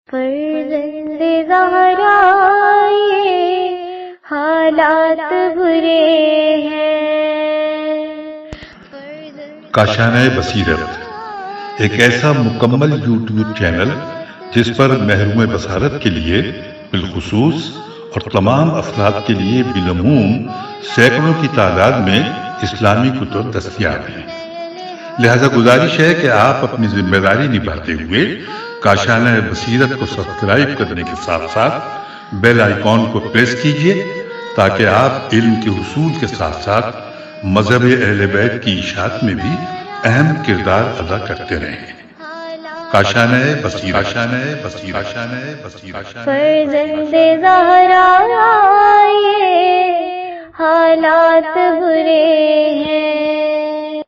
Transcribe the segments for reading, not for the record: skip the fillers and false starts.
فرزند زہرا یہ حالات برے ہیں۔ کاشانہ بصیرت ایک ایسا مکمل یوٹیوب چینل جس پر محروم بصارت کے لیے بالخصوص اور تمام افراد کے لیے بالعموم سینکڑوں کی تعداد میں اسلامی کتب دستیاب ہیں۔ لہذا گزارش ہے کہ آپ اپنی ذمہ داری نبھاتے ہوئے کاشانہ بصیرت کو سبسکرائب کرنے کے ساتھ ساتھ بیل آئیکن کو پریس کیجیے تاکہ آپ علم کے حصول کے ساتھ ساتھ مذہب اہل بیت کی اشاعت میں بھی اہم کردار ادا کرتے رہیں۔ کاشانہ بصیرت۔ فرزند زہرا یہ حالات برے ہیں۔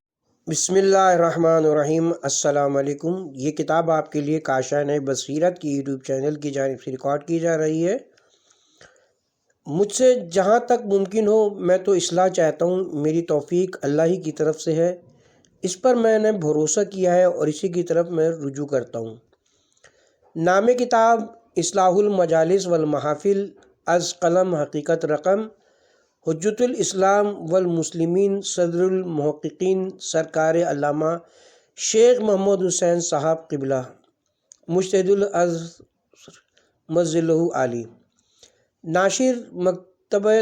بسم اللہ الرحمن الرحیم۔ السلام علیکم۔ یہ کتاب آپ کے لیے کاشانہ بصیرت کی یوٹیوب چینل کی جانب سے ریکارڈ کی جا رہی ہے۔ مجھ سے جہاں تک ممکن ہو میں تو اصلاح چاہتا ہوں، میری توفیق اللہ ہی کی طرف سے ہے، اس پر میں نے بھروسہ کیا ہے اور اسی کی طرف میں رجوع کرتا ہوں۔ نام کتاب اصلاح المجالس والمحافل، از قلم حقیقت رقم، حجت الاسلام والمسلمین، صدر المحققین سرکار علامہ شیخ محمد حسین صاحب قبلہ، مجتہد الازہر مظلہ عالی، ناشر Maktaba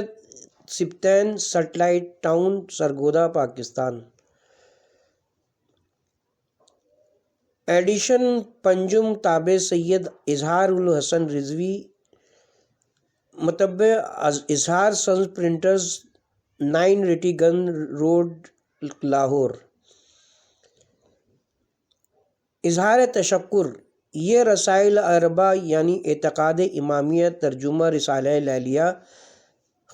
Sibtain, satellite town Sargodha, Pakistan. Edition پنجم تابع سید اظہار الحسن رضوی، مطبع Izhar sons printers, 9 Rattigan road, Lahore. Izhar تشکر، یہ رسائل اربع یعنی اعتقاد امامیہ، ترجمہ رسالہ لیلیہ،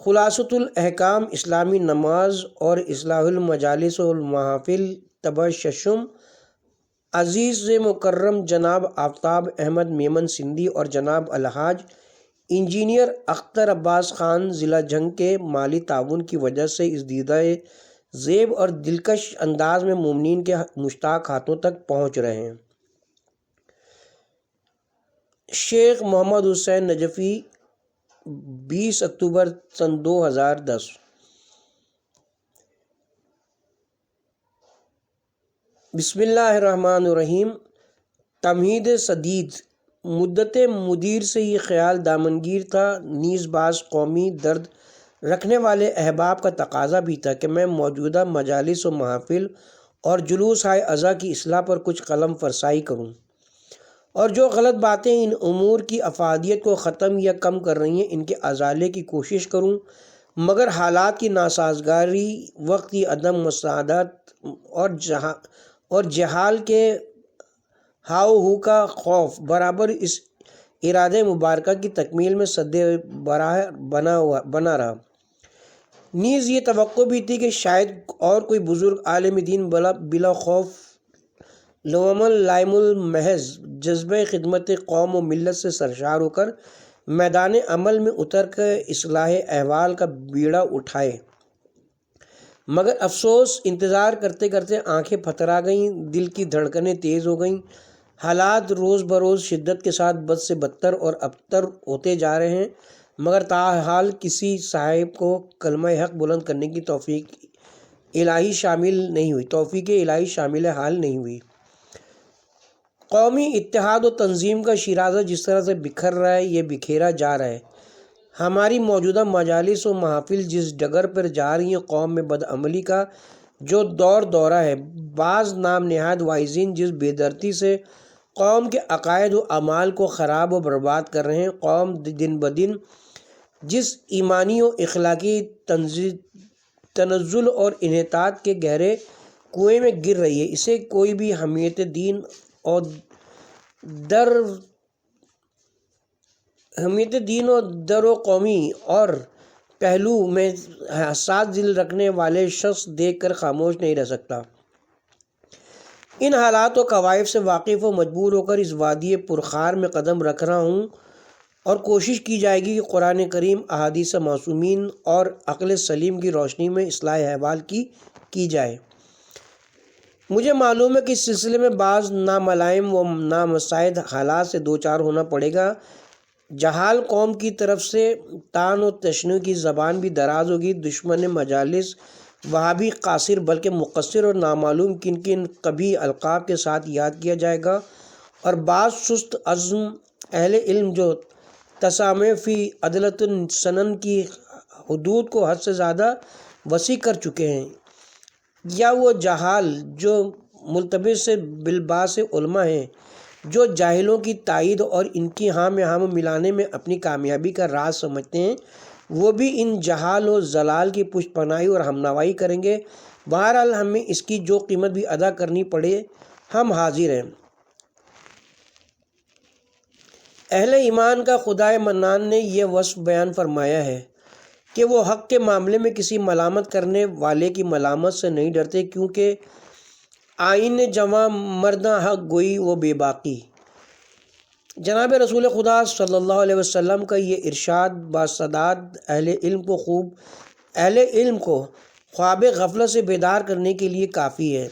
خلاصۃ الاحکام، اسلامی نماز اور اصلاح المجالس والمحافل، طبع ششم، عزیز مکرم جناب آفتاب احمد میمن سندھی اور جناب الحاج انجینئر اختر عباس خان ضلع جنگ کے مالی تعاون کی وجہ سے اس دیدہ زیب اور دلکش انداز میں مومنین کے مشتاق ہاتھوں تک پہنچ رہے ہیں۔ شیخ محمد حسین نجفی، 20 اکتوبر سن 2010۔ بسم اللہ الرحمن الرحیم۔ تمہید سدید، مدت مدیر سے یہ خیال دامنگیر تھا، نیز بعض قومی درد رکھنے والے احباب کا تقاضا بھی تھا کہ میں موجودہ مجالس و محافل اور جلوس ہائے عزا کی اصلاح پر کچھ قلم فرسائی کروں، اور جو غلط باتیں ان امور کی افادیت کو ختم یا کم کر رہی ہیں ان کے ازالے کی کوشش کروں، مگر حالات کی ناسازگاری، وقت کی عدم مساعدت اور جہال کے ہاؤ ہو کا خوف برابر اس ارادہ مبارکہ کی تکمیل میں سد براہ بنا رہا۔ نیز یہ توقع بھی تھی کہ شاید اور کوئی بزرگ عالم دین بلا خوف لوم لائم المحض جذبہ خدمت قوم و ملت سے سرشار ہو کر میدان عمل میں اتر کر اصلاح احوال کا بیڑا اٹھائے، مگر افسوس انتظار کرتے کرتے آنکھیں پھترا گئیں، دل کی دھڑکنیں تیز ہو گئیں، حالات روز بروز شدت کے ساتھ بد سے بدتر اور ابتر ہوتے جا رہے ہیں، مگر تاحال کسی صاحب کو کلمہ حق بلند کرنے کی توفیق الہی شامل حال نہیں ہوئی۔ قومی اتحاد و تنظیم کا شیرازہ جس طرح سے بکھر رہا ہے، یہ بکھیرا جا رہا ہے۔ ہماری موجودہ مجالس و محافل جس ڈگر پر جا رہی ہیں، قوم میں بدعملی کا جو دورہ ہے، بعض نام نہاد واعظین جس بے دردی سے قوم کے عقائد و اعمال کو خراب و برباد کر رہے ہیں، قوم دن بدن جس ایمانی و اخلاقی تنزل اور انحطاط کے گہرے کنویں میں گر رہی ہے، اسے کوئی بھی حمیت دین و در و قومی اور پہلو میں حساس دل رکھنے والے شخص دیکھ کر خاموش نہیں رہ سکتا۔ ان حالات و کوائف سے واقف و مجبور ہو کر اس وادی پرخار میں قدم رکھ رہا ہوں، اور کوشش کی جائے گی کہ قرآن کریم، احادیث معصومین اور عقل سلیم کی روشنی میں اصلاح احوال کی جائے۔ مجھے معلوم ہے کہ اس سلسلے میں بعض ناملائم و نامساعد حالات سے دوچار ہونا پڑے گا۔ جہال قوم کی طرف سے طعن و تشنیع کی زبان بھی دراز ہوگی۔ دشمن مجالس وہابی قاصر بلکہ مقصر اور نامعلوم کن کن قبیح القاب کے ساتھ یاد کیا جائے گا، اور بعض سست عزم اہل علم جو تسامع فی عدلۃ سنن کی حدود کو حد سے زیادہ وسیع کر چکے ہیں، یا وہ جہال جو ملتبس بالباس علماء ہیں، جو جاہلوں کی تائید اور ان کی ہاں میں ہاں ملانے میں اپنی کامیابی کا راز سمجھتے ہیں، وہ بھی ان جہال و ضلال کی پشت پناہی اور ہمنوائی کریں گے۔ بہرحال ہمیں اس کی جو قیمت بھی ادا کرنی پڑے ہم حاضر ہیں۔ اہل ایمان کا خدائے منان نے یہ وصف بیان فرمایا ہے کہ وہ حق کے معاملے میں کسی ملامت کرنے والے کی ملامت سے نہیں ڈرتے، کیونکہ آئین جواں مردہ حق گوئی و بے باقی۔ جناب رسول خدا صلی اللہ علیہ وسلم کا یہ ارشاد باسداد اہل علم کو خواب غفلت سے بیدار کرنے کے لیے کافی ہے۔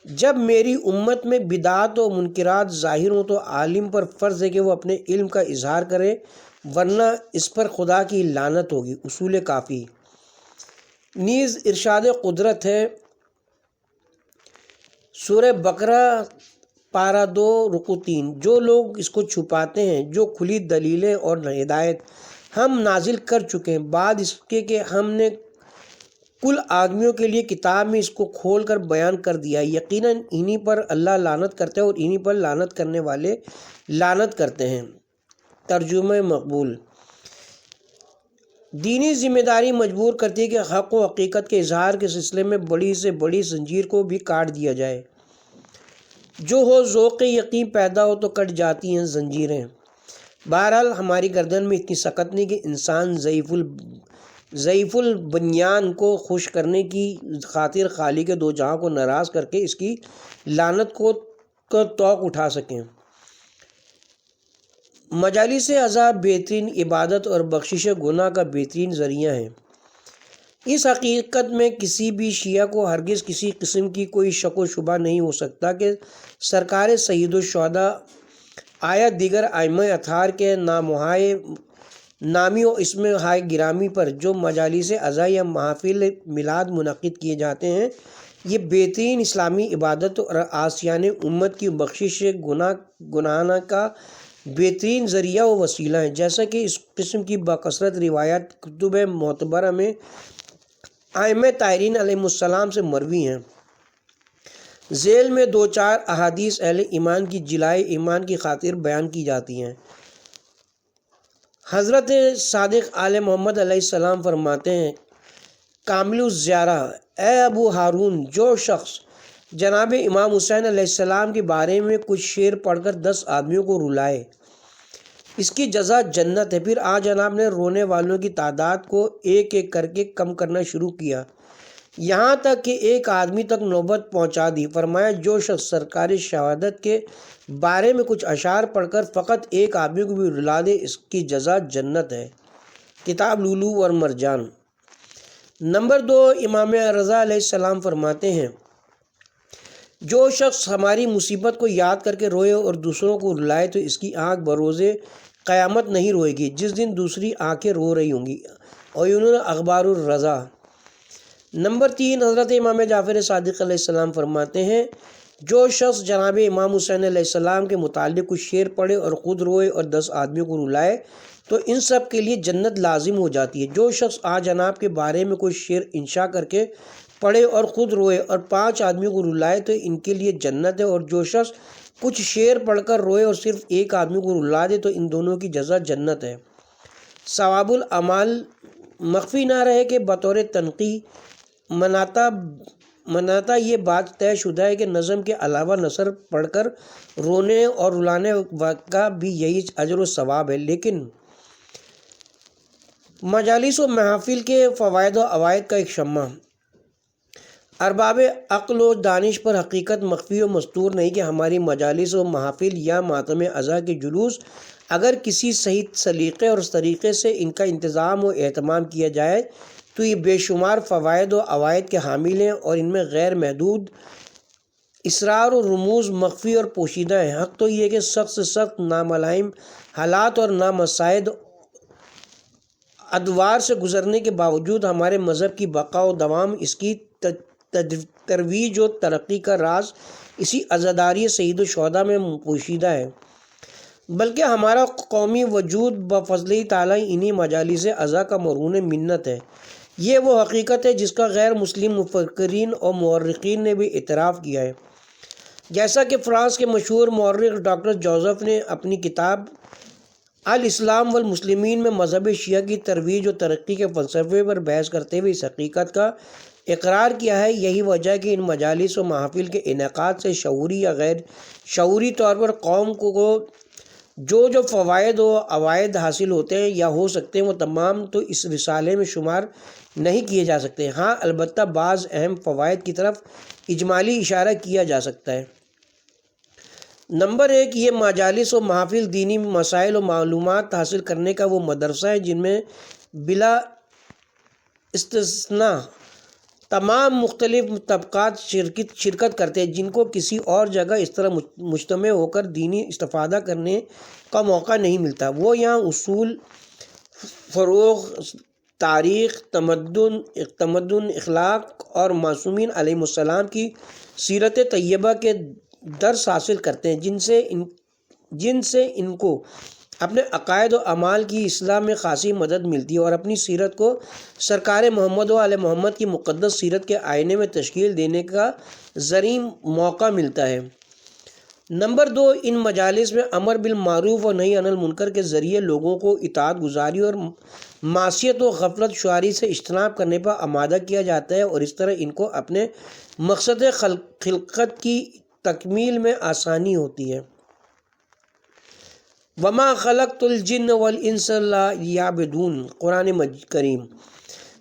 جب میری امت میں بدعات و منکرات ظاہر ہوں تو عالم پر فرض ہے کہ وہ اپنے علم کا اظہار کرے، ورنہ اس پر خدا کی لعنت ہوگی۔ اصول کافی نیز ارشاد قدرت ہے، سورہ بقرہ پارہ 2 رکوع 3، جو لوگ اس کو چھپاتے ہیں، جو کھلی دلیلیں اور ہدایت ہم نازل کر چکے ہیں بعد اس کے کہ ہم نے کل آدمیوں کے لیے کتاب میں اس کو کھول کر بیان کر دیا، یقیناً انہی پر اللہ لعنت کرتا ہے اور انہی پر لعنت کرنے والے لعنت کرتے ہیں۔ ترجمہ مقبول۔ دینی ذمہ داری مجبور کرتی ہے کہ حق و حقیقت کے اظہار کے سلسلے میں بڑی سے بڑی زنجیر کو بھی کاٹ دیا جائے۔ جو ہو ذوق یقین پیدا ہو تو کٹ جاتی ہیں زنجیریں۔ بہرحال ہماری گردن میں اتنی سکت نہیں کہ انسان ضعیف البنیان کو خوش کرنے کی خاطر خالق دو جہاں کو ناراض کر کے اس کی لعنت کو توق اٹھا سکیں۔ مجالس عزا بہترین عبادت اور بخشش گناہ کا بہترین ذریعہ ہیں۔ اس حقیقت میں کسی بھی شیعہ کو ہرگز کسی قسم کی کوئی شک و شبہ نہیں ہو سکتا کہ سرکار سید الشہداء آیا دیگر ائمہ اطہار کے نامہائے نامی و اسم ہائے گرامی پر جو مجالس عزا یا محافل میلاد منعقد کیے جاتے ہیں، یہ بہترین اسلامی عبادت اور آسیان امت کی بخشش گناہانہ کا بہترین ذریعہ و وسیلہ ہیں، جیسا کہ اس قسم کی بکثرت روایات کتب معتبرہ میں ائمہ طاہرین علیہ السلام سے مروی ہیں۔ ذیل میں 2-4 احادیث اہل ایمان کی جلائے ایمان کی خاطر بیان کی جاتی ہیں۔ حضرت صادق آل محمد علیہ السلام فرماتے ہیں، کامل الزیارہ، اے ابو ہارون، جو شخص جناب امام حسین علیہ السلام کے بارے میں کچھ شعر پڑھ کر 10 آدمیوں کو رلائے، اس کی جزا جنت ہے۔ پھر آج جناب نے رونے والوں کی تعداد کو ایک ایک کر کے کم کرنا شروع کیا، یہاں تک کہ ایک آدمی تک نوبت پہنچا دی۔ فرمایا، جو شخص سرکار شہادت کے بارے میں کچھ اشعار پڑھ کر فقط ایک آدمی کو بھی رلا دے، اس کی جزا جنت ہے۔ کتاب لولو اور مرجان۔ نمبر 2، امام رضا علیہ السلام فرماتے ہیں، جو شخص ہماری مصیبت کو یاد کر کے روئے اور دوسروں کو رلائے تو اس کی آنکھ بروز قیامت نہیں روئے گی، جس دن دوسری آنکھیں رو رہی ہوں گی۔ عیون اخبار الرضا۔ نمبر 3، حضرت امام جعفر صادق علیہ السلام فرماتے ہیں، جو شخص جناب امام حسین علیہ السلام کے متعلق کچھ شعر پڑھے اور خود روئے اور 10 آدمیوں کو رلائے تو ان سب کے لیے جنت لازم ہو جاتی ہے۔ جو شخص آج جناب کے بارے میں کچھ شعر انشاء کر کے پڑھے اور خود روئے اور 5 آدمیوں کو رلائے تو ان کے لیے جنت ہے، اور جو شخص کچھ شعر پڑھ کر روئے اور صرف ایک آدمی کو رلا دے تو ان دونوں کی جزا جنت ہے۔ ثواب الاعمال مخفی نہ رہے کہ بطور تنقیح مناتا یہ بات طے شدہ ہے کہ نظم کے علاوہ نثر پڑھ کر رونے اور رلانے کا بھی یہی اجر و ثواب ہے، لیکن مجالس و محافل کے فوائد و عوائد کا ایک شمع ارباب عقل و دانش پر حقیقت مخفی و مستور نہیں کہ ہماری مجالس و محافل یا ماتم عزا کے جلوس اگر کسی صحیح سلیقے اور طریقے سے ان کا انتظام و اہتمام کیا جائے تو یہ بے شمار فوائد و عوائد کے حامل ہیں، اور ان میں غیر محدود اسرار و رموز مخفی اور پوشیدہ ہیں۔ حق تو یہ کہ سخت سے سخت ناملائم حالات اور نامساعد ادوار سے گزرنے کے باوجود ہمارے مذہب کی بقا و دوام، اس کی ترویج و ترقی کا راز اسی عزاداری سید الشہداء میں پوشیدہ ہے، بلکہ ہمارا قومی وجود بفضلِ تعالیٰ انہی مجالس عزا کا مرہون منت ہے۔ یہ وہ حقیقت ہے جس کا غیر مسلم مفکرین اور مورخین نے بھی اعتراف کیا ہے، جیسا کہ فرانس کے مشہور مورخ ڈاکٹر جوزف نے اپنی کتاب الاسلام والمسلمین میں مذہب شیعہ کی ترویج و ترقی کے فلسفے پر بحث کرتے ہوئے اس حقیقت کا اقرار کیا ہے۔ یہی وجہ ہے کہ ان مجالس و محافل کے انعقاد سے شعوری یا غیر شعوری طور پر قوم کو جو فوائد و عوائد حاصل ہوتے ہیں یا ہو سکتے ہیں، وہ تمام تو اس رسالے میں شمار نہیں کیے جا سکتے۔ ہاں البتہ بعض اہم فوائد کی طرف اجمالی اشارہ کیا جا سکتا ہے۔ نمبر 1، یہ مجالس و محافل دینی مسائل و معلومات حاصل کرنے کا وہ مدرسہ ہے جن میں بلا استثناء تمام مختلف طبقات شرکت کرتے ہیں، جن کو کسی اور جگہ اس طرح مجتمع ہو کر دینی استفادہ کرنے کا موقع نہیں ملتا۔ وہ یہاں اصول، فروغ، تاریخ، تمدن، اخلاق اور معصومین علیہ السلام کی سیرت طیبہ کے درس حاصل کرتے ہیں، جن سے ان کو اپنے عقائد و اعمال کی اصلاح میں خاصی مدد ملتی ہے اور اپنی سیرت کو سرکار محمد و آل محمد کی مقدس سیرت کے آئینے میں تشکیل دینے کا زرعی موقع ملتا ہے۔ نمبر 2، ان مجالس میں امر بالمعروف اور نہی عن المنکر کے ذریعے لوگوں کو اطاعت گزاری اور معصیت و غفلت شعاری سے اجتناب کرنے پر آمادہ کیا جاتا ہے، اور اس طرح ان کو اپنے مقصد خلقت کی تکمیل میں آسانی ہوتی ہے۔ وما خلقت الجن والانس الا لیعبدون، قرآن کریم۔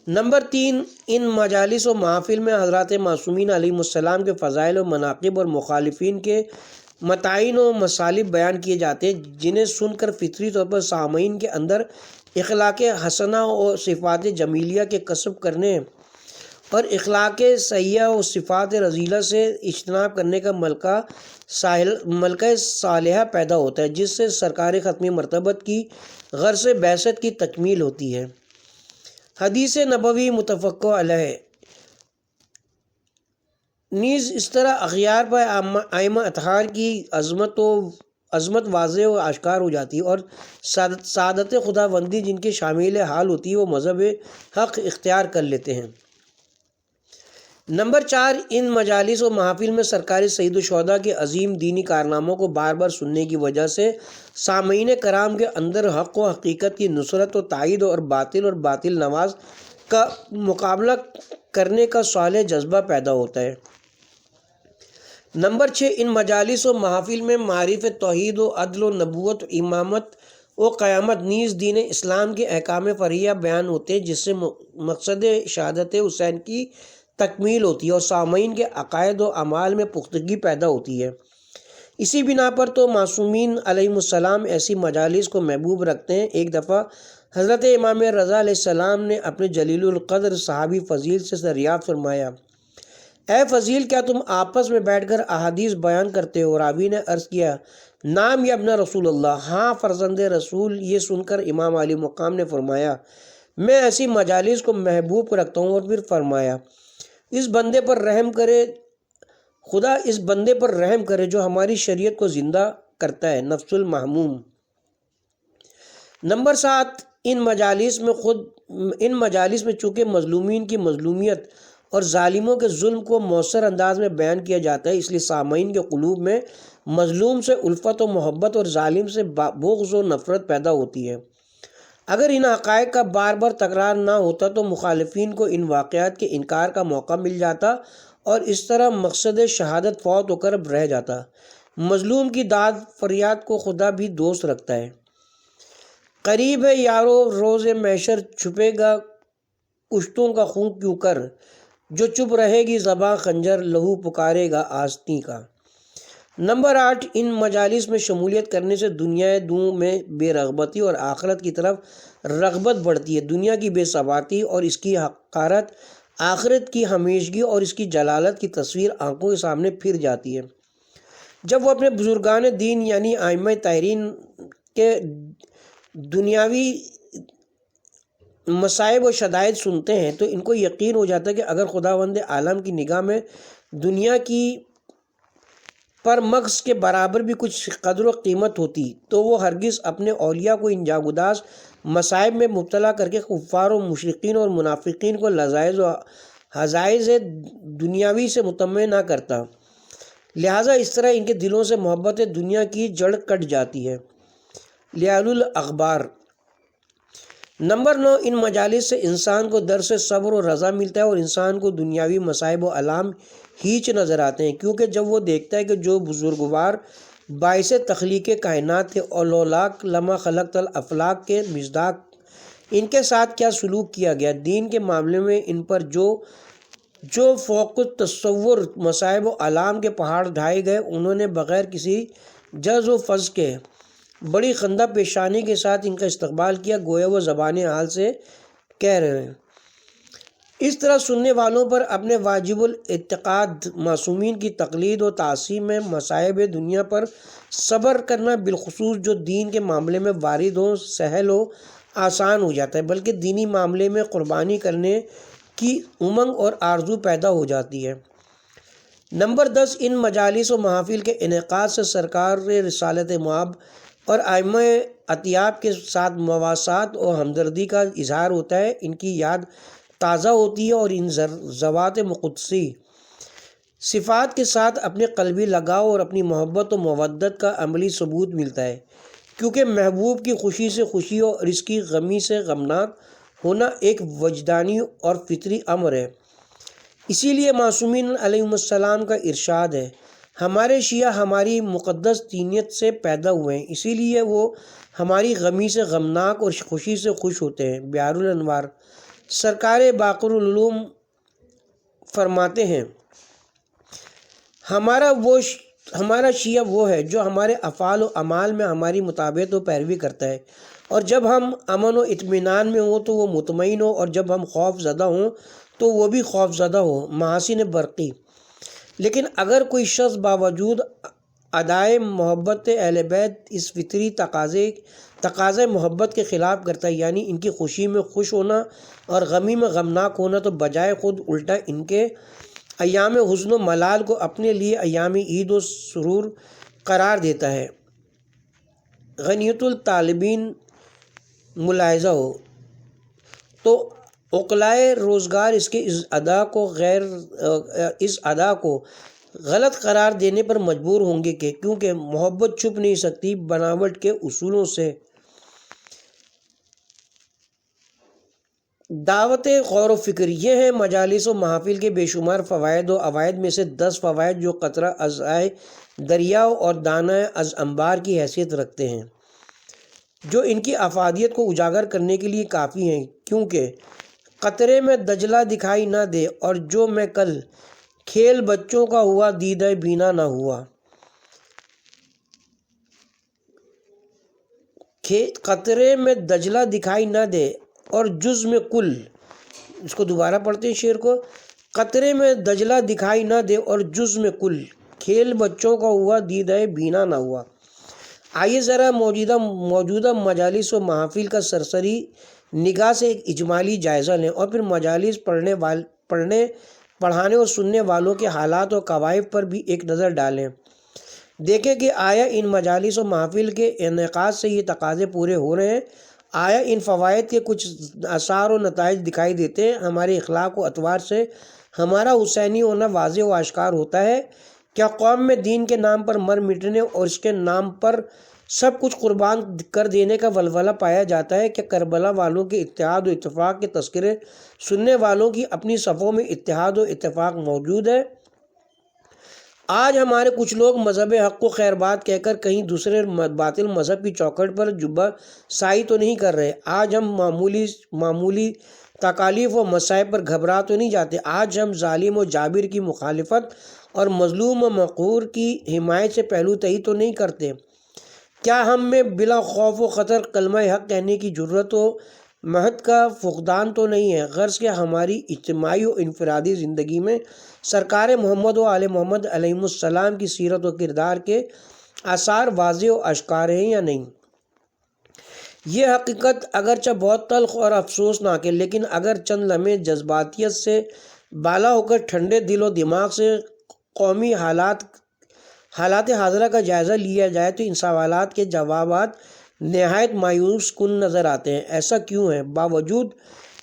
نمبر 3، ان مجالس و محافل میں حضرات معصومین علیہ السلام کے فضائل و مناقب اور مخالفین کے متائن و مصالب بیان کیے جاتے ہیں، جنہیں سن کر فطری طور پر سامعین کے اندر اخلاق حسنہ اور صفات جمیلیہ کے کسب کرنے اور اخلاق سیئہ و صفات رذیلہ سے اجتناب کرنے کا ملکہ صالحہ پیدا ہوتا ہے، جس سے سرکار ختمی مرتبت کی غرض بعثت کی تکمیل ہوتی ہے۔ حدیث نبوی متفق علیہ۔ نیز اس طرح اغیار پر ائمہ اطہار کی عظمت واضح و آشکار ہو جاتی ہے، اور سعادت خداوندی جن کے شامل حال ہوتی ہے وہ مذہب حق اختیار کر لیتے ہیں۔ نمبر 4، ان مجالس و محافل میں سرکار سید الشہداء کے عظیم دینی کارناموں کو بار بار سننے کی وجہ سے سامعین کرام کے اندر حق و حقیقت کی نصرت و تائید اور باطل نواز کا مقابلہ کرنے کا صالح جذبہ پیدا ہوتا ہے۔ نمبر 6، ان مجالس و محافل میں معرف توحید و عدل و نبوت و امامت و قیامت نیز دین اسلام کے احکام فرعیہ بیان ہوتے ہیں، جس سے مقصد شہادت حسین کی تکمیل ہوتی ہے اور سامعین کے عقائد و اعمال میں پختگی پیدا ہوتی ہے۔ اسی بنا پر تو معصومین علیہ السلام ایسی مجالس کو محبوب رکھتے ہیں۔ ایک دفعہ حضرت امام رضا علیہ السلام نے اپنے جلیل القدر صحابی فضیل سے دریافت فرمایا، اے فضیل، کیا تم آپس میں بیٹھ کر احادیث بیان کرتے ہو؟ راوی نے عرض کیا، نعم یا ابن رسول اللہ، ہاں فرزند رسول۔ یہ سن کر امام علی مقام نے فرمایا، میں ایسی مجالس کو محبوب رکھتا ہوں، اور پھر فرمایا، اس بندے پر رحم کرے، خدا اس بندے پر رحم کرے جو ہماری شریعت کو زندہ کرتا ہے، نفس المحموم۔ نمبر 7، ان مجالس میں چونکہ مظلومین کی مظلومیت اور ظالموں کے ظلم کو مؤثر انداز میں بیان کیا جاتا ہے، اس لیے سامعین کے قلوب میں مظلوم سے الفت و محبت اور ظالم سے بغض و نفرت پیدا ہوتی ہے۔ اگر ان حقائق کا بار بار تکرار نہ ہوتا تو مخالفین کو ان واقعات کے انکار کا موقع مل جاتا اور اس طرح مقصد شہادت فوت ہو کر رہ جاتا۔ مظلوم کی داد فریاد کو خدا بھی دوست رکھتا ہے۔ قریب ہے یارو روز محشر، چھپے گا کشتوں کا خون کیوں کر، جو چپ رہے گی زباں خنجر، لہو پکارے گا آستین کا۔ نمبر 8، ان مجالس میں شمولیت کرنے سے دنیا دوں میں بے رغبتی اور آخرت کی طرف رغبت بڑھتی ہے۔ دنیا کی بے ثباتی اور اس کی حقارت آخرت کی ہمیشگی اور اس کی جلالت کی تصویر آنکھوں کے سامنے پھر جاتی ہے۔ جب وہ اپنے بزرگان دین یعنی ائمہ طاہرین کے دنیاوی مصائب و شدائد سنتے ہیں تو ان کو یقین ہو جاتا ہے کہ اگر خداوند عالم کی نگاہ میں دنیا کی پر مغز کے برابر بھی کچھ قدر و قیمت ہوتی تو وہ ہرگز اپنے اولیاء کو ان جاگوداز مصائب میں مبتلا کر کے کفار و مشرکین اور منافقین کو لذائذ و حذائز دنیاوی سے مطمئن نہ کرتا، لہٰذا اس طرح ان کے دلوں سے محبت دنیا کی جڑ کٹ جاتی ہے۔ لیال الاخبار۔ نمبر 9، ان مجالس سے انسان کو درس صبر و رضا ملتا ہے اور انسان کو دنیاوی مصائب و آلام ہیچ نظر آتے ہیں، کیونکہ جب وہ دیکھتا ہے کہ جو بزرگوار باعث تخلیق کائنات تھے اور لولاک لما خلقت الافلاق کے مصداق ان کے ساتھ کیا سلوک کیا گیا، دین کے معاملے میں ان پر جو فوق تصور مصائب و آلام کے پہاڑ ڈھائے گئے، انہوں نے بغیر کسی جز و فض کے بڑی خندہ پیشانی کے ساتھ ان کا استقبال کیا، گویا وہ زبان حال سے کہہ رہے ہیں۔ اس طرح سننے والوں پر اپنے واجب الاعتقاد معصومین کی تقلید و تعظیم میں مصائب دنیا پر صبر کرنا بالخصوص جو دین کے معاملے میں وارد ہو سہل و آسان ہو جاتا ہے، بلکہ دینی معاملے میں قربانی کرنے کی امنگ اور آرزو پیدا ہو جاتی ہے۔ نمبر 10، ان مجالس و محافل کے انعقاد سے سرکار رسالت مآب اور ائمہ اطیاب کے ساتھ مواسات اور ہمدردی کا اظہار ہوتا ہے، ان کی یاد تازہ ہوتی ہے اور ان ذوات مقدسی صفات کے ساتھ اپنے قلبی لگاؤ اور اپنی محبت و مودت کا عملی ثبوت ملتا ہے، کیونکہ محبوب کی خوشی سے خوشی اور اس کی غمی سے غمناک ہونا ایک وجدانی اور فطری امر ہے۔ اسی لیے معصومین علیہم السلام کا ارشاد ہے، ہمارے شیعہ ہماری مقدس دینیت سے پیدا ہوئے ہیں، اسی لیے وہ ہماری غمی سے غمناک اور خوشی سے خوش ہوتے ہیں۔ بحار الانوار۔ سرکار باقر العلوم فرماتے ہیں، ہمارا شیعہ وہ ہے جو ہمارے افعال و اعمال میں ہماری مطابقت و پیروی کرتا ہے، اور جب ہم امن و اطمینان میں ہوں تو وہ مطمئن ہو، اور جب ہم خوف زدہ ہوں تو وہ بھی خوف زدہ ہو۔ محاسن برقی۔ لیکن اگر کوئی شخص باوجود ادائے محبت اہل بیت اس فطری تقاضۂ محبت کے خلاف کرتا ہے، یعنی ان کی خوشی میں خوش ہونا اور غمی میں غمناک ہونا، تو بجائے خود الٹا ان کے ایام حزن و ملال کو اپنے لیے ایام عید و سرور قرار دیتا ہے۔ غنیت الطالبین ملاحظہ ہو تو عقلائے روزگار اس ادا کو غلط قرار دینے پر مجبور ہوں گے کہ کیونکہ محبت چھپ نہیں سکتی بناوٹ کے اصولوں سے۔ دعوت غور و فکر۔ یہ ہے مجالس و محافل کے بے شمار فوائد و عوائد میں سے 10 فوائد جو قطرہ از آئے دریا اور دانہ از انبار کی حیثیت رکھتے ہیں، جو ان کی افادیت کو اجاگر کرنے کے لیے کافی ہیں، کیونکہ قطرے میں دجلہ دکھائی نہ دے اور جو میں کل کھیل بچوں کا ہوا دیدہ بینا نہ ہوا۔ قطرے میں دجلہ دکھائی نہ دے اور جز میں کل، اس کو دوبارہ پڑھتے ہیں شعر کو، قطرے میں دجلہ دکھائی نہ دے اور جز میں کل کھیل بچوں کا ہوا دیدہ بینا نہ ہوا۔ آئیے ذرا موجودہ مجالس و محافل کا سرسری نگاہ سے ایک اجمالی جائزہ لیں اور پھر مجالس پڑھانے اور سننے والوں کے حالات و کوائف پر بھی ایک نظر ڈالیں۔ دیکھیں کہ آیا ان مجالس و محافل کے انعقاد سے یہ تقاضے پورے ہو رہے ہیں، آیا ان فوائد کے کچھ آثار و نتائج دکھائی دیتے ہیں، ہمارے اخلاق و اطوار سے ہمارا حسینی ہونا واضح و آشکار ہوتا ہے، کیا قوم میں دین کے نام پر مر مٹنے اور اس کے نام پر سب کچھ قربان کر دینے کا ولولہ پایا جاتا ہے، کہ کربلا والوں کے اتحاد و اتفاق کے تذکرے سننے والوں کی اپنی صفوں میں اتحاد و اتفاق موجود ہے؟ آج ہمارے کچھ لوگ مذہب حق و خیر بات کہہ کر کہیں دوسرے باطل مذہب کی چوکھٹ پر جبہ سائی تو نہیں کر رہے، آج ہم معمولی تکالیف و مصائب پر گھبرا تو نہیں جاتے، آج ہم ظالم و جابر کی مخالفت اور مظلوم و مقہور کی حمایت سے پہلو تہی تو نہیں کرتے؟ کیا ہم میں بلا خوف و خطر کلمہ حق کہنے کی جرت و محض کا فقدان تو نہیں ہے، غرض کہ ہماری اجتماعی و انفرادی زندگی میں سرکار محمد و آل محمد علیہم السلام کی سیرت و کردار کے آثار واضح و اشکار ہیں یا نہیں۔ یہ حقیقت اگرچہ بہت تلخ اور افسوسناک ہے، لیکن اگر چند لمحے جذباتیت سے بالا ہو کر ٹھنڈے دل و دماغ سے قومی حالات حاضرہ کا جائزہ لیا جائے تو ان سوالات کے جوابات نہایت مایوس کن نظر آتے ہیں۔ ایسا کیوں ہے؟ باوجود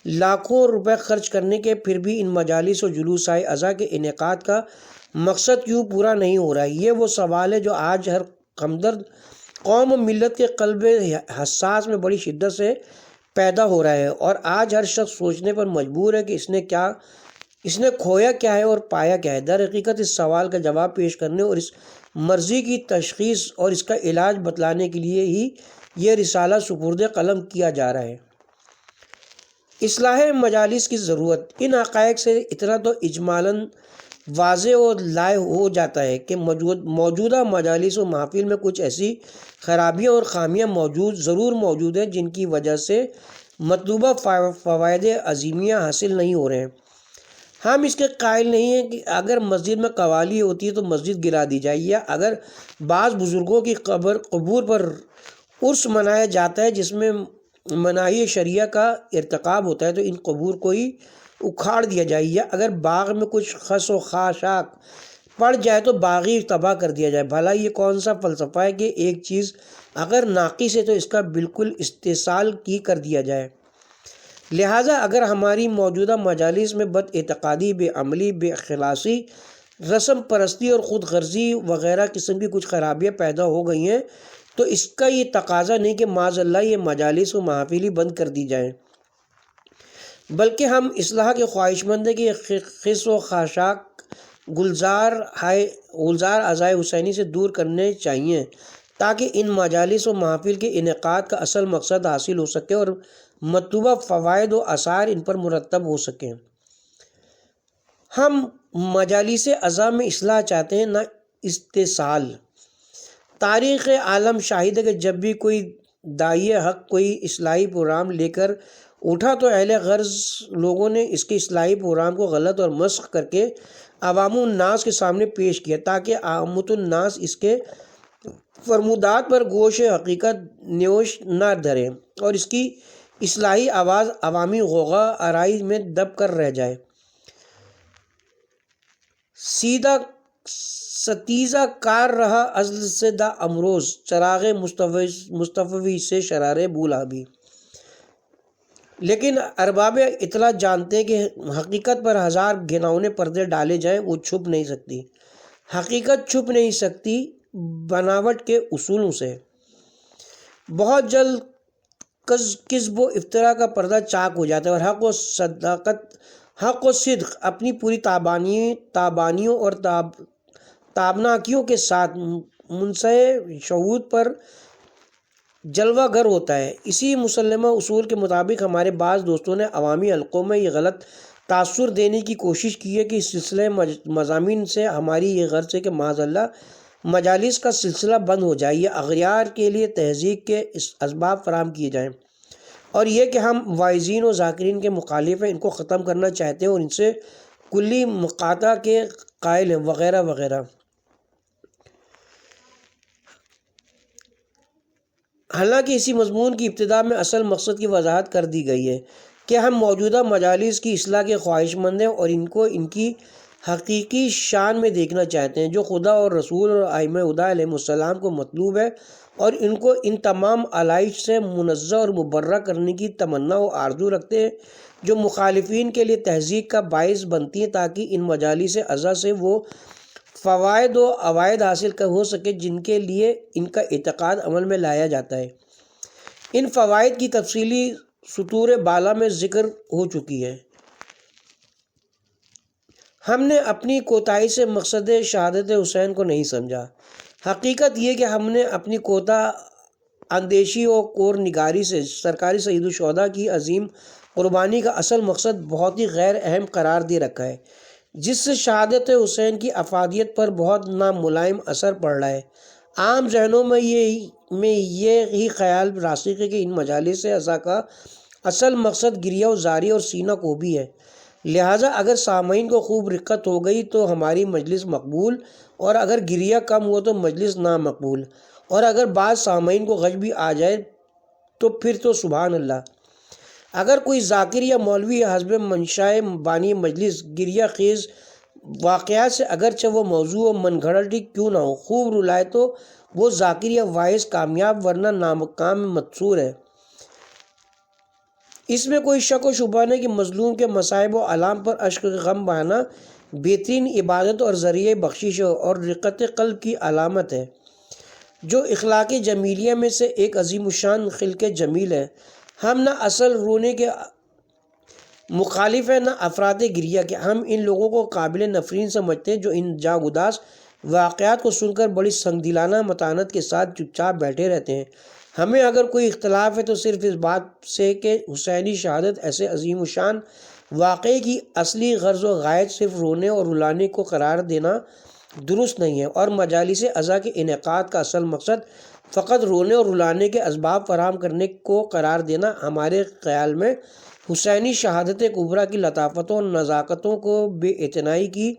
لاکھوں روپے خرچ کرنے کے پھر بھی ان مجالس و جلوس ازا کے انعقاد کا مقصد کیوں پورا نہیں ہو رہا ہے؟ یہ وہ سوال ہے جو آج ہر ہمدرد قوم و ملت کے قلب حساس میں بڑی شدت سے پیدا ہو رہا ہے، اور آج ہر شخص سوچنے پر مجبور ہے کہ اس نے کھویا کیا ہے اور پایا کیا ہے۔ در حقیقت اس سوال کا جواب پیش کرنے اور اس مرضی کی تشخیص اور اس کا علاج بتلانے کے لیے ہی یہ رسالہ سپرد قلم کیا جا رہا ہے۔ اصلاح مجالس کی ضرورت۔ ان حقائق سے اتنا تو اجمالاً واضح و لائح ہو جاتا ہے کہ موجودہ مجالس و محافل میں کچھ ایسی خرابیاں اور خامیاں ضرور موجود ہیں جن کی وجہ سے مطلوبہ فوائد عظیمیہ حاصل نہیں ہو رہے ہیں۔ ہم اس کے قائل نہیں ہیں کہ اگر مسجد میں قوالی ہوتی ہے تو مسجد گرا دی جائے، یا اگر بعض بزرگوں کی قبور پر عرس منایا جاتا ہے جس میں مناہی شریعہ کا ارتکاب ہوتا ہے تو ان قبور کو ہی اکھاڑ دیا جائے، یا اگر باغ میں کچھ خس و خاشاک پڑ جائے تو باغی تباہ کر دیا جائے۔ بھلا یہ کون سا فلسفہ ہے کہ ایک چیز اگر ناقص ہے تو اس کا بالکل استحصال کی کر دیا جائے؟ لہٰذا اگر ہماری موجودہ مجالس میں بد اعتقادی، بے عملی، بے اخلاصی، رسم پرستی اور خود غرضی وغیرہ قسم کی کچھ خرابیاں پیدا ہو گئی ہیں تو اس کا یہ تقاضا نہیں کہ معاذ اللہ یہ مجالس و محافل بند کر دی جائیں، بلکہ ہم اصلاح کے خواہش مند ہیں کہ خس و خاشاک گلزار عزائے حسینی سے دور کرنے چاہیے تاکہ ان مجالس و محافل کے انعقاد کا اصل مقصد حاصل ہو سکے اور مطلوبہ فوائد و آثار ان پر مرتب ہو سکیں۔ ہم مجالس ازا میں اصلاح چاہتے ہیں، نہ استحصال۔ تاریخ عالم شاہد ہے کہ جب بھی کوئی داعی حق کوئی اصلاحی پروگرام لے کر اٹھا تو اہل غرض لوگوں نے اس کے اصلاحی پروگرام کو غلط اور مسخ کر کے عوام الناس کے سامنے پیش کیا تاکہ عامت الناس اس کے فرمودات پر گوش حقیقت نیوش نہ دھرے اور اس کی اصلاحی آواز عوامی غوغا آرائی میں دب کر رہ جائے۔ سیدھا ستیزہ کار رہا ازل سے دا امروز، چراغ مصطفی سے شرار بولابی۔ لیکن ارباب اطلاع جانتے ہیں کہ حقیقت پر ہزار گھناؤنے پردے ڈالے جائیں وہ چھپ نہیں سکتی۔ حقیقت چھپ نہیں سکتی بناوٹ کے اصولوں سے۔ بہت جلد کذب و افتراء کا پردہ چاک ہو جاتا ہے اور حق و صدق اپنی پوری تابانیوں اور تابناکیوں کے ساتھ منصع شہود پر جلوہ گر ہوتا ہے۔ اسی مسلمہ اصول کے مطابق ہمارے بعض دوستوں نے عوامی حلقوں میں یہ غلط تاثر دینے کی کوشش کی ہے کہ اس سلسلے مضامین سے ہماری یہ غرض ہے کہ معاذ اللہ مجالس کا سلسلہ بند ہو جائے یا اغیار کے لیے تہذیب کے اسباب فراہم کیے جائیں، اور یہ کہ ہم واعظین و ذاکرین کے مخالف ہیں، ان کو ختم کرنا چاہتے ہیں اور ان سے کلی مقاطعہ کے قائل ہیں وغیرہ وغیرہ۔ حالانکہ اسی مضمون کی ابتدا میں اصل مقصد کی وضاحت کر دی گئی ہے کہ ہم موجودہ مجالس کی اصلاح کے خواہش مند ہیں اور ان کو ان کی حقیقی شان میں دیکھنا چاہتے ہیں جو خدا اور رسول اور ائمہ ہدی علیہ السلام کو مطلوب ہے، اور ان کو ان تمام علائق سے منزہ اور مبرہ کرنے کی تمنا و آرزو رکھتے ہیں جو مخالفین کے لیے تہذیب کا باعث بنتی ہیں تاکہ ان مجالس ازا سے وہ فوائد و عوائد حاصل ہو سکے جن کے لیے ان کا اعتقاد عمل میں لایا جاتا ہے۔ ان فوائد کی تفصیلی سطور بالا میں ذکر ہو چکی ہے۔ ہم نے اپنی کوتاہی سے مقصد شہادت حسین کو نہیں سمجھا۔ حقیقت یہ کہ ہم نے اپنی کوتاہ اندیشی و کور نگاری سے سرکاری سید الشہداء کی عظیم قربانی کا اصل مقصد بہت ہی غیر اہم قرار دے رکھا ہے، جس سے شہادت حسین کی افادیت پر بہت ناملائم اثر پڑ رہا ہے۔ عام ذہنوں میں یہ ہی خیال راسخ ہے کہ ان مجالس ازا کا اصل مقصد گریہ و زاری اور سینہ کو بھی ہے، لہٰذا اگر سامعین کو خوب رقت ہو گئی تو ہماری مجلس مقبول، اور اگر گریہ کم ہوا تو مجلس نامقبول، اور اگر بعض سامعین کو غش بھی آ جائے تو پھر تو سبحان اللہ۔ اگر کوئی ذاکر یا مولوی حسب منشائے بانی مجلس گریہ خیز واقعات سے اگرچہ وہ موضوع و من گھڑتی کیوں نہ ہو خوب رلائے تو وہ ذاکر یا واعظ کامیاب ورنہ ناکام متسور ہے۔ اس میں کوئی شک و شبہ نہیں کہ مظلوم کے مصائب و آلام پر اشک غم بہانا بہترین عبادت اور ذریعہ بخشش اور رقت قلب کی علامت ہے، جو اخلاق جمیلیہ میں سے ایک عظیم الشان خلق جمیل ہے۔ ہم نہ اصل رونے کے مخالف ہیں نہ افراط گریہ کے، ہم ان لوگوں کو قابل نفرین سمجھتے ہیں جو ان جاگداز واقعات کو سن کر بڑی سنگدلانہ متانت کے ساتھ چپ چاپ بیٹھے رہتے ہیں۔ ہمیں اگر کوئی اختلاف ہے تو صرف اس بات سے کہ حسینی شہادت ایسے عظیم الشان واقعے کی اصلی غرض و غایت صرف رونے اور رلانے کو قرار دینا درست نہیں ہے، اور مجالس عزا کے انعقاد کا اصل مقصد فقط رونے اور رلانے کے اسباب فراہم کرنے کو قرار دینا ہمارے خیال میں حسینی شہادت کبریٰ کی لطافتوں اور نزاکتوں کو بے اعتنائی کی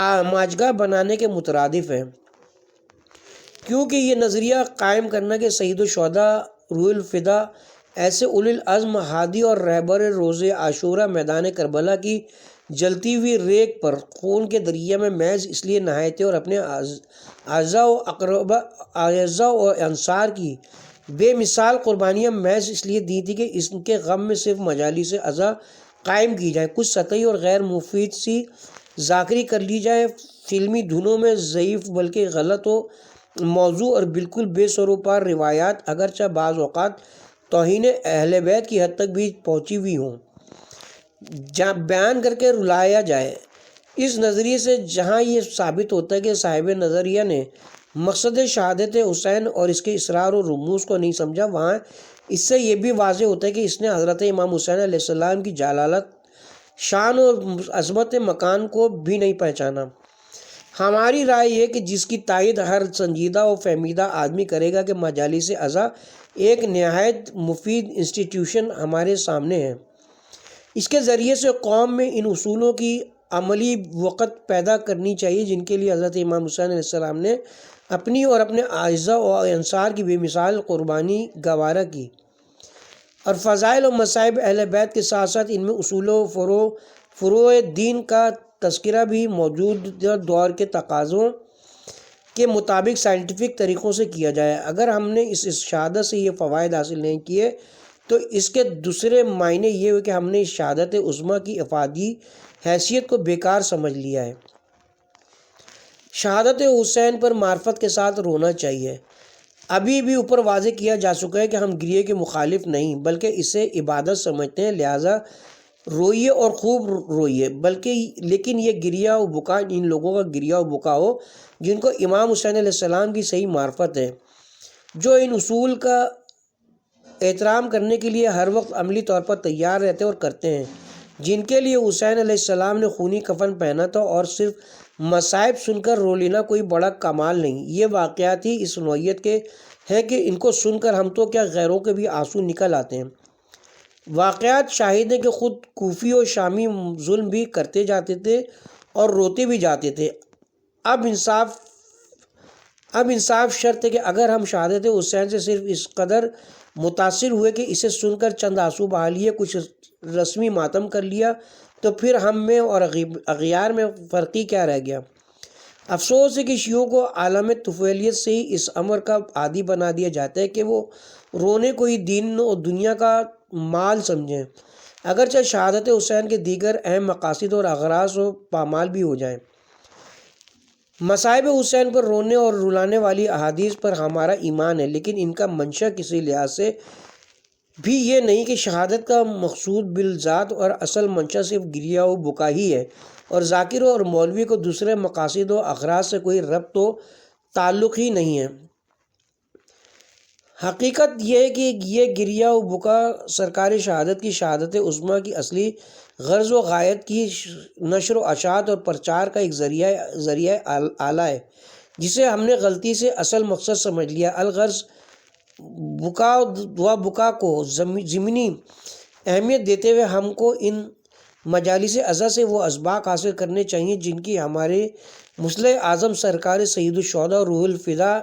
آماجگاہ بنانے کے مترادف ہے، کیونکہ یہ نظریہ قائم کرنا کہ سید الشہداء روح الفدا ایسے اولی العزم ہادی اور رہبر روز عاشورہ میدان کربلا کی جلتی ہوئی ریگ پر خون کے دریا میں محض اس لیے نہائے تھے اور اپنے اعزاء و انصار کی بے مثال قربانیاں محض اس لیے دی تھی کہ اس کے غم میں صرف مجالس عزا قائم کی جائیں، کچھ سطحی اور غیر مفید سی ذاکری کر لی جائے، فلمی دھنوں میں ضعیف بلکہ غلط و موضوع اور بالکل بے سروپار روایات اگرچہ بعض اوقات توہین اہل بیت کی حد تک بھی پہنچی ہوئی ہوں بیان کر کے رلایا جائے۔ اس نظریے سے جہاں یہ ثابت ہوتا ہے کہ صاحب نظریہ نے مقصد شہادت حسین اور اس کے اسرار و رموز کو نہیں سمجھا، وہاں اس سے یہ بھی واضح ہوتا ہے کہ اس نے حضرت امام حسین علیہ السلام کی جلالت، شان اور عظمت مکان کو بھی نہیں پہچانا۔ ہماری رائے یہ کہ جس کی تائید ہر سنجیدہ و فہمیدہ آدمی کرے گا کہ مجالس عزا ایک نہایت مفید انسٹیٹیوشن ہمارے سامنے ہے، اس کے ذریعے سے قوم میں ان اصولوں کی عملی وقت پیدا کرنی چاہیے جن کے لیے حضرت امام حسین علیہ السلام نے اپنی اور اپنے اعزاء و انصار کی بے مثال قربانی گوارہ کی، اور فضائل و مصائب اہل بیت کے ساتھ ساتھ ان میں اصول و فروع دین کا تذکرہ بھی موجود دور کے تقاضوں کے مطابق سائنٹیفک طریقوں سے کیا جائے۔ اگر ہم نے اس شہادت سے یہ فوائد حاصل نہیں کیے تو اس کے دوسرے معنی یہ ہوئے کہ ہم نے اس شہادت عظمیٰ کی افادی حیثیت کو بیکار سمجھ لیا ہے۔ شہادت حسین پر معرفت کے ساتھ رونا چاہیے۔ ابھی بھی اوپر واضح کیا جا چکا ہے کہ ہم گریہ کے مخالف نہیں بلکہ اسے عبادت سمجھتے ہیں، لہٰذا روئیے اور خوب روئیے، لیکن یہ گریہ و بکا ان لوگوں کا گریہ و بکا ہو جن کو امام حسین علیہ السلام کی صحیح معرفت ہے، جو ان اصول کا احترام کرنے کے لیے ہر وقت عملی طور پر تیار رہتے اور کرتے ہیں، جن کے لیے حسین علیہ السلام نے خونی کفن پہنا تھا، اور صرف مصائب سن کر رو لینا کوئی بڑا کمال نہیں۔ یہ واقعات ہی اس نوعیت کے ہیں کہ ان کو سن کر ہم تو کیا غیروں کے بھی آنسو نکل آتے ہیں۔ واقعات شاہد ہیں کہ خود کوفی و شامی ظلم بھی کرتے جاتے تھے اور روتے بھی جاتے تھے۔ اب انصاف شرط ہے کہ اگر ہم شہادت حسین سے صرف اس قدر متاثر ہوئے کہ اسے سن کر چند آنسو بہا لیے، کچھ رسمی ماتم کر لیا، تو پھر ہم میں اور اغیار میں فرقی کیا رہ گیا؟ افسوس ہے کہ شیعوں کو عالم طفیلیت سے ہی اس امر کا عادی بنا دیا جاتا ہے کہ وہ رونے کو ہی دین و دنیا کا مال سمجھیں، اگرچہ شہادت حسین کے دیگر اہم مقاصد اور اغراض و پامال بھی ہو جائیں۔ مصائب حسین پر رونے اور رلانے والی احادیث پر ہمارا ایمان ہے، لیکن ان کا منشا کسی لحاظ سے بھی یہ نہیں کہ شہادت کا مقصود بالذات اور اصل منشا صرف گریہ و بکا ہی ہے، اور ذاکر اور مولوی کو دوسرے مقاصد و اغراض سے کوئی ربط و تعلق ہی نہیں ہے۔ حقیقت یہ ہے کہ یہ گریہ و بکا سرکار شہادت کی شہادت عظمیٰ کی اصلی غرض و غایت کی نشر و اشاعت اور پرچار کا ایک ذریعہ اعلیٰ ہے، جسے ہم نے غلطی سے اصل مقصد سمجھ لیا۔ الغرض بکا کو ضمنی اہمیت دیتے ہوئے ہم کو ان مجالس ازا سے وہ اسباق حاصل کرنے چاہیے جن کی ہمارے مصلح اعظم سرکار سید الشہداء روح الفدا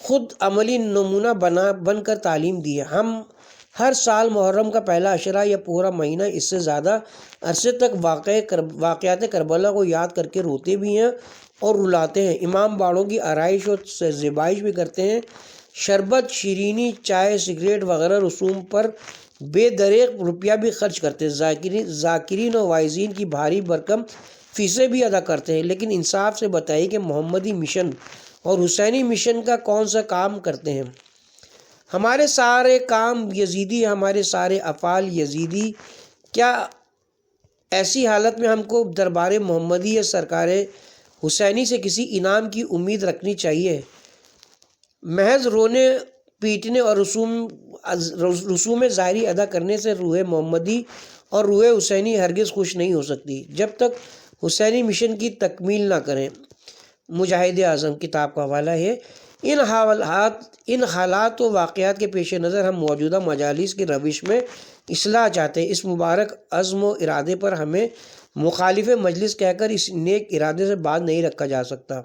خود عملی نمونہ بن کر تعلیم دی ہے۔ ہم ہر سال محرم کا پہلا عشرہ یا پورا مہینہ اس سے زیادہ عرصے تک واقعات کربلا کو یاد کر کے روتے بھی ہیں اور رلاتے ہیں، امام باڑوں کی آرائش اور زیبائش بھی کرتے ہیں، شربت، شیرینی، چائے، سگریٹ وغیرہ رسوم پر بے دریغ روپیہ بھی خرچ کرتے ہیں، ذاکرین و واعظین کی بھاری بھرکم فیسیں بھی ادا کرتے ہیں، لیکن انصاف سے بتائیے کہ محمدی مشن اور حسینی مشن کا کون سا کام کرتے ہیں؟ ہمارے سارے کام یزیدی، ہمارے سارے افعال یزیدی۔ کیا ایسی حالت میں ہم کو دربار محمدی یا سرکار حسینی سے کسی انعام کی امید رکھنی چاہیے؟ محض رونے پیٹنے اور رسوم ظاہری ادا کرنے سے روح محمدی اور روح حسینی ہرگز خوش نہیں ہو سکتی جب تک حسینی مشن کی تکمیل نہ کریں۔ مجاہد اعظم کتاب کا حوالہ ہے۔ ان حالات و واقعات کے پیش نظر ہم موجودہ مجالس کی روش میں اصلاح چاہتے ہیں۔ اس مبارک عزم و ارادے پر ہمیں مخالف مجلس کہہ کر اس نیک ارادے سے باز نہیں رکھا جا سکتا،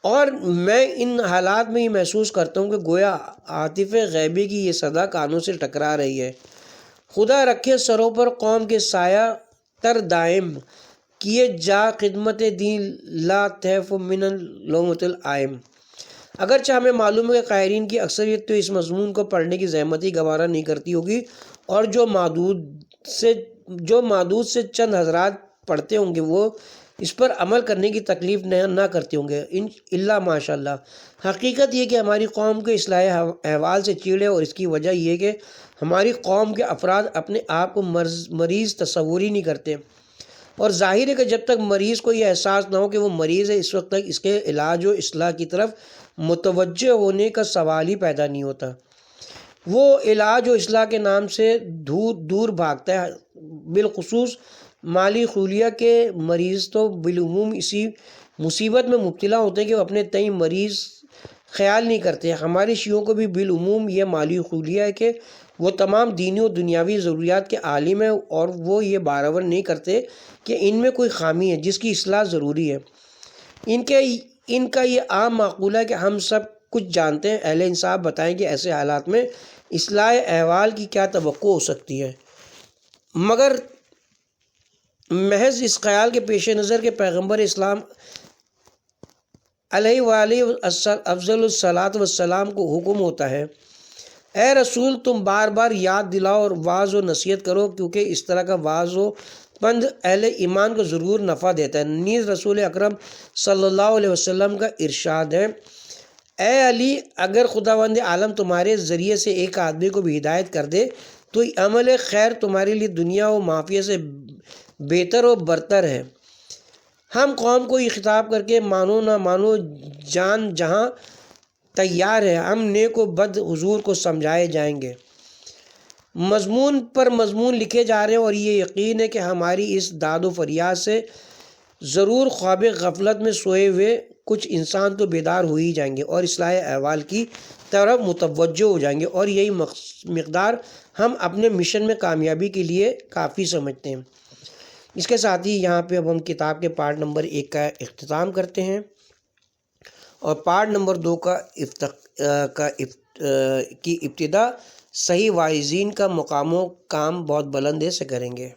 اور میں ان حالات میں یہ محسوس کرتا ہوں کہ گویا عاطف غیبی کی یہ صدا کانوں سے ٹکرا رہی ہے۔ خدا رکھے سروں پر قوم کے سایہ تر دائم، کیے جا خدمت دین لا تحف من لومۃ العائم۔ اگرچہ ہمیں معلوم ہے کہ قائرین کی اکثریت تو اس مضمون کو پڑھنے کی زحمت ہی گوارا نہیں کرتی ہوگی، اور جو معدود سے چند حضرات پڑھتے ہوں گے وہ اس پر عمل کرنے کی تکلیف نہ کرتے ہوں گے الا ماشاء اللہ۔ حقیقت یہ کہ ہماری قوم کے اصلاح احوال سے چیڑے، اور اس کی وجہ یہ کہ ہماری قوم کے افراد اپنے آپ کو مریض تصور ہی نہیں کرتے، اور ظاہر ہے کہ جب تک مریض کو یہ احساس نہ ہو کہ وہ مریض ہے، اس وقت تک اس کے علاج و اصلاح کی طرف متوجہ ہونے کا سوال ہی پیدا نہیں ہوتا۔ وہ علاج و اصلاح کے نام سے دور بھاگتا ہے۔ بالخصوص مالی خلیہ کے مریض تو بالعموم اسی مصیبت میں مبتلا ہوتے ہیں کہ وہ اپنے تئیں مریض خیال نہیں کرتے۔ ہمارے شیعوں کو بھی بالعموم یہ مالی خلیہ ہے کہ وہ تمام دینی و دنیاوی ضروریات کے عالم ہیں، اور وہ یہ باور نہیں کرتے کہ ان میں کوئی خامی ہے جس کی اصلاح ضروری ہے۔ ان کا یہ عام معقولہ ہے کہ ہم سب کچھ جانتے ہیں، اہل انصاف بتائیں کہ ایسے حالات میں اصلاح احوال کی کیا توقع ہو سکتی ہے، مگر محض اس خیال کے پیش نظر کے پیغمبر اسلام علیہ وآلہ افضل الصلاۃ والسلام کو حکم ہوتا ہے، اے رسول تم بار بار یاد دلاؤ اور واعظ و نصیحت کرو، کیونکہ اس طرح کا واعظ و پند اہل ایمان کو ضرور نفع دیتا ہے۔ نیز رسول اکرم صلی اللہ علیہ وسلم کا ارشاد ہے، اے علی اگر خداوند عالم تمہارے ذریعے سے ایک آدمی کو بھی ہدایت کر دے تو یہ عمل خیر تمہارے لیے دنیا و معافیہ سے بہتر و برتر ہے۔ ہم قوم کو یہ خطاب کر کے مانو نہ مانو جان جہاں تیار ہے، ہم نیک و بد حضور کو سمجھائے جائیں گے۔ مضمون پر مضمون لکھے جا رہے ہیں، اور یہ یقین ہے کہ ہماری اس داد و فریاد سے ضرور خواب غفلت میں سوئے ہوئے کچھ انسان تو بیدار ہو ہی جائیں گے اور اصلاح احوال کی طرف متوجہ ہو جائیں گے، اور یہی مقدار ہم اپنے مشن میں کامیابی کے لیے کافی سمجھتے ہیں۔ اس کے ساتھ ہی یہاں پہ اب ہم کتاب کے پارٹ نمبر 1 کا اختتام کرتے ہیں، اور پارٹ نمبر 2 کی ابتدا صحیح واعظین کا مقام و کام بہت بلند سے کریں گے۔